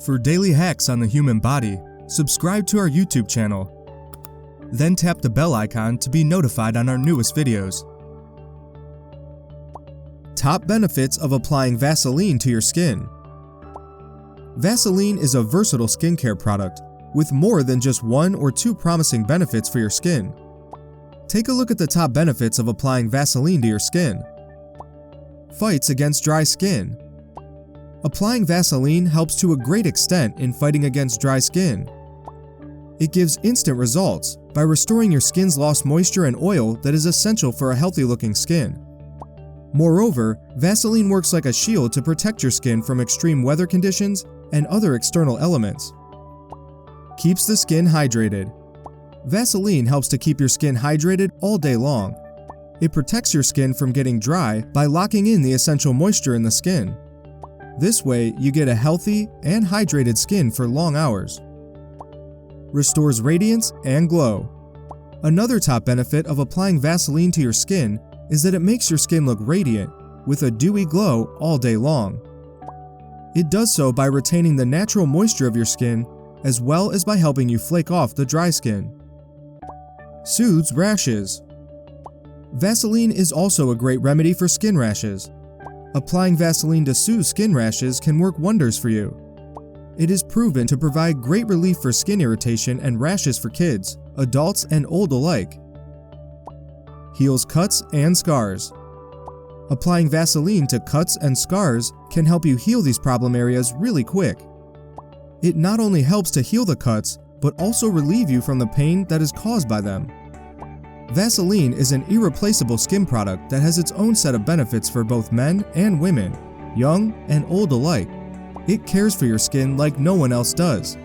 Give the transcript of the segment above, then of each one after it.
For daily hacks on the human body, subscribe to our YouTube channel. Then tap the bell icon to be notified on our newest videos. Top benefits of applying Vaseline to your skin. Vaseline is a versatile skincare product with more than just one or two promising benefits for your skin. Take a look at the top benefits of applying Vaseline to your skin. Fights against dry skin. Applying Vaseline helps to a great extent in fighting against dry skin. It gives instant results by restoring your skin's lost moisture and oil that is essential for a healthy-looking skin. Moreover, Vaseline works like a shield to protect your skin from extreme weather conditions and other external elements. Keeps the skin hydrated. Vaseline helps to keep your skin hydrated all day long. It protects your skin from getting dry by locking in the essential moisture in the skin. This way, you get a healthy and hydrated skin for long hours. Restores radiance and glow. Another top benefit of applying Vaseline to your skin is that it makes your skin look radiant, with a dewy glow all day long. It does so by retaining the natural moisture of your skin, as well as by helping you flake off the dry skin. Soothes rashes. Vaseline is also a great remedy for skin rashes. Applying Vaseline to soothe skin rashes can work wonders for you. It is proven to provide great relief for skin irritation and rashes for kids, adults, and old alike. Heals cuts and scars. Applying Vaseline to cuts and scars can help you heal these problem areas really quick. It not only helps to heal the cuts, but also relieve you from the pain that is caused by them. Vaseline is an irreplaceable skin product that has its own set of benefits for both men and women, young and old alike. It cares for your skin like no one else does.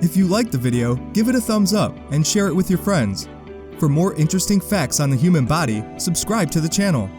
If you liked the video, give it a thumbs up and share it with your friends. For more interesting facts on the human body, subscribe to the channel.